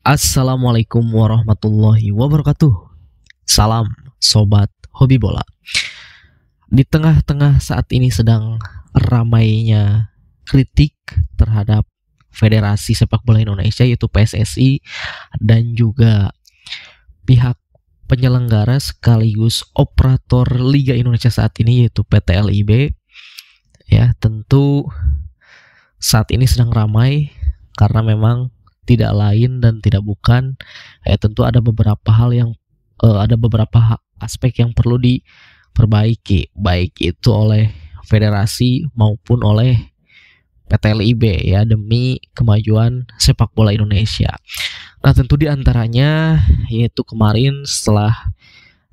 Assalamualaikum warahmatullahi wabarakatuh. Salam sobat hobi bola. Di tengah-tengah saat ini sedang ramainya kritik terhadap Federasi Sepak Bola Indonesia yaitu PSSI dan juga pihak penyelenggara sekaligus operator Liga Indonesia saat ini yaitu PT LIB. Ya, tentu saat ini sedang ramai karena memang tidak lain dan tidak bukan tentu ada beberapa hal yang ada beberapa aspek yang perlu diperbaiki, baik itu oleh federasi maupun oleh PT LIB ya, demi kemajuan sepak bola Indonesia. Nah, tentu diantaranya yaitu kemarin setelah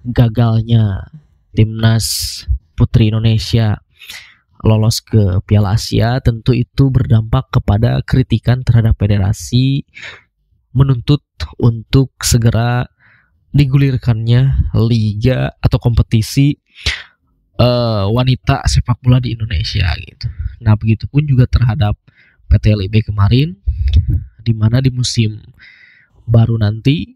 gagalnya timnas putri Indonesia lolos ke Piala Asia, tentu itu berdampak kepada kritikan terhadap federasi menuntut untuk segera digulirkannya liga atau kompetisi wanita sepak bola di Indonesia gitu. Nah, begitupun juga terhadap PT LIB kemarin, di mana di musim baru nanti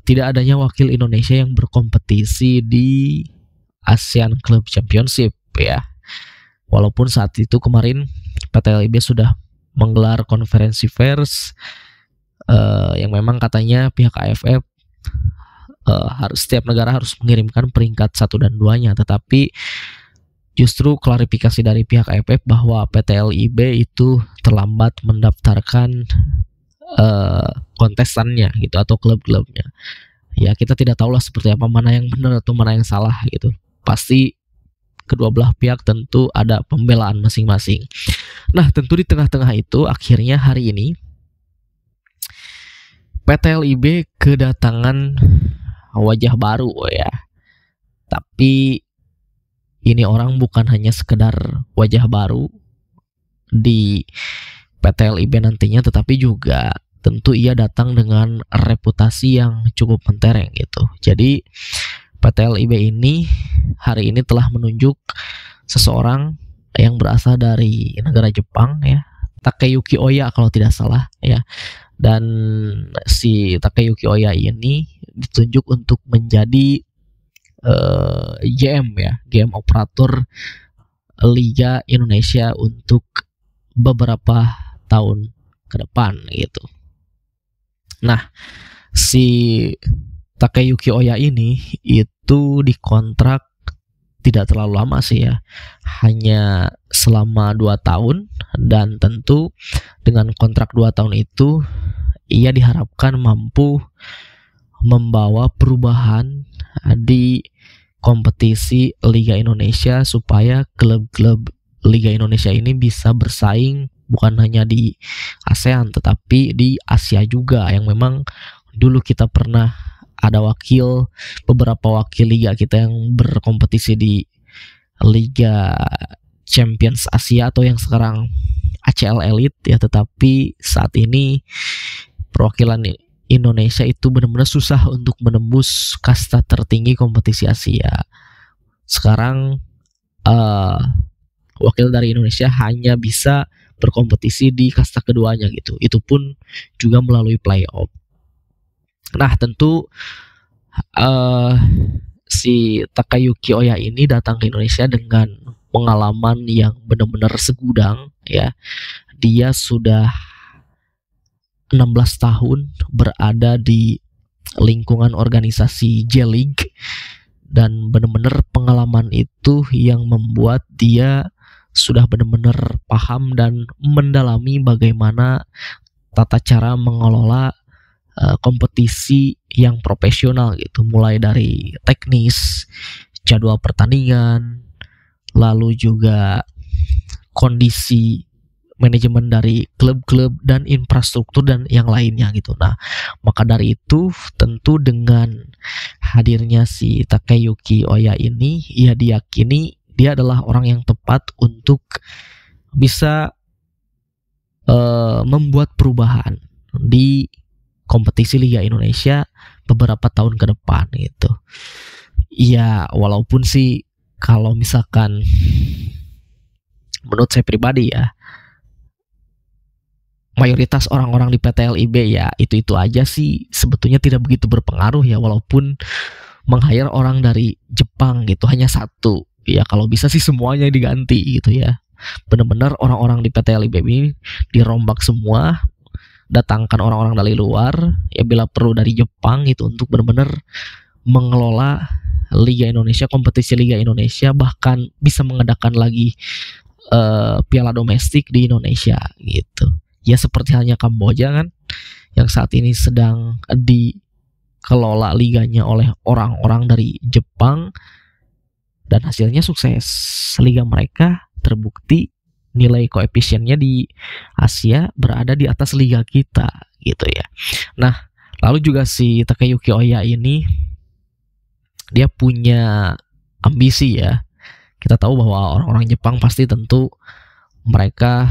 tidak adanya wakil Indonesia yang berkompetisi di ASEAN Club Championship ya. Walaupun saat itu kemarin PT LIB sudah menggelar konferensi pers yang memang katanya pihak AFF harus setiap negara harus mengirimkan peringkat 1 dan 2-nya, tetapi justru klarifikasi dari pihak AFF bahwa PT LIB itu terlambat mendaftarkan kontestannya gitu atau klub-klubnya. Ya, kita tidak tahulah seperti apa, mana yang benar atau mana yang salah gitu. Pasti kedua belah pihak tentu ada pembelaan masing-masing. Nah, tentu di tengah-tengah itu akhirnya hari ini PT LIB kedatangan wajah baru ya. Tapi ini orang bukan hanya sekedar wajah baru di PT LIB nantinya, tetapi juga tentu ia datang dengan reputasi yang cukup mentereng gitu. Jadi PT LIB ini hari ini telah menunjuk seseorang yang berasal dari negara Jepang ya, Takeyuki Oya kalau tidak salah ya. Dan si Takeyuki Oya ini ditunjuk untuk menjadi GM ya, GM operator Liga Indonesia untuk beberapa tahun ke depan gitu. Nah, si Takeyuki Oya ini itu dikontrak tidak terlalu lama sih ya, hanya selama 2 tahun, dan tentu dengan kontrak 2 tahun itu ia diharapkan mampu membawa perubahan di kompetisi Liga Indonesia supaya klub-klub Liga Indonesia ini bisa bersaing bukan hanya di ASEAN tetapi di Asia juga, yang memang dulu kita pernah ada beberapa wakil liga kita yang berkompetisi di Liga Champions Asia atau yang sekarang ACL Elite ya, tetapi saat ini perwakilan Indonesia itu benar-benar susah untuk menembus kasta tertinggi kompetisi Asia. Sekarang wakil dari Indonesia hanya bisa berkompetisi di kasta keduanya gitu. Itu pun juga melalui playoff. Nah, tentu si Takeyuki Oya ini datang ke Indonesia dengan pengalaman yang benar-benar segudang ya. Dia sudah 16 tahun berada di lingkungan organisasi J-League, dan benar-benar pengalaman itu yang membuat dia sudah benar-benar paham dan mendalami bagaimana tata cara mengelola kompetisi yang profesional gitu, mulai dari teknis, jadwal pertandingan, lalu juga kondisi manajemen dari klub-klub dan infrastruktur dan yang lainnya gitu. Nah, maka dari itu tentu dengan hadirnya si Takeyuki Oya ini, ia diyakini dia adalah orang yang tepat untuk bisa membuat perubahan di kompetisi Liga Indonesia beberapa tahun ke depan gitu. Ya, walaupun sih kalau misalkan menurut saya pribadi ya, mayoritas orang-orang di PT LIB ya itu aja sih, sebetulnya tidak begitu berpengaruh ya, walaupun meng-hire orang dari Jepang gitu hanya satu ya, kalau bisa sih semuanya diganti gitu ya. Benar-benar orang-orang di PT LIB ini dirombak semua, datangkan orang-orang dari luar ya bila perlu dari Jepang gitu untuk benar-benar mengelola Liga Indonesia, kompetisi Liga Indonesia, bahkan bisa mengadakan lagi piala domestik di Indonesia gitu. Ya seperti halnya Kamboja kan, yang saat ini sedang dikelola liganya oleh orang-orang dari Jepang, dan hasilnya sukses. Liga mereka terbukti nilai koefisiennya di Asia berada di atas liga kita gitu ya. Nah, lalu juga si Takayuki Oya ini dia punya ambisi ya. Kita tahu bahwa orang-orang Jepang pasti tentu mereka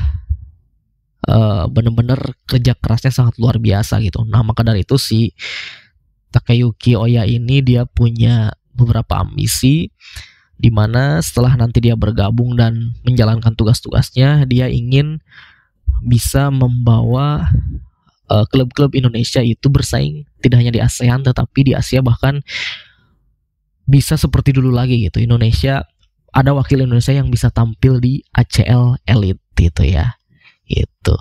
benar-benar kerja kerasnya sangat luar biasa gitu. Nah, maka dari itu si Takayuki Oya ini dia punya beberapa ambisi, di mana setelah nanti dia bergabung dan menjalankan tugas-tugasnya, dia ingin bisa membawa klub-klub Indonesia itu bersaing tidak hanya di ASEAN tetapi di Asia, bahkan bisa seperti dulu lagi gitu. Indonesia, ada wakil Indonesia yang bisa tampil di ACL Elite gitu ya. Gitu.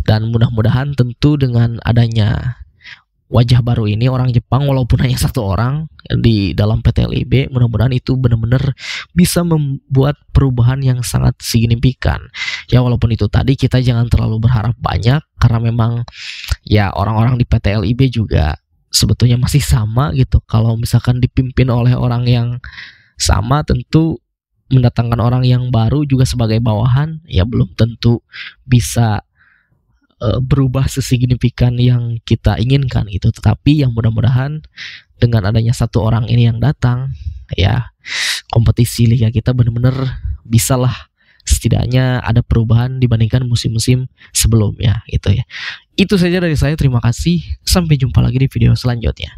Dan mudah-mudahan tentu dengan adanya wajah baru ini, orang Jepang walaupun hanya satu orang di dalam PT LIB, mudah-mudahan itu benar-benar bisa membuat perubahan yang sangat signifikan. Ya walaupun itu tadi kita jangan terlalu berharap banyak, karena memang ya orang-orang di PT LIB juga sebetulnya masih sama gitu. Kalau misalkan dipimpin oleh orang yang sama, tentu mendatangkan orang yang baru juga sebagai bawahan ya belum tentu bisa berubah sesignifikan yang kita inginkan itu. Tetapi yang mudah-mudahan dengan adanya satu orang ini yang datang ya, kompetisi liga kita benar-benar bisalah setidaknya ada perubahan dibandingkan musim-musim sebelumnya gitu ya. Itu saja dari saya, terima kasih, sampai jumpa lagi di video selanjutnya.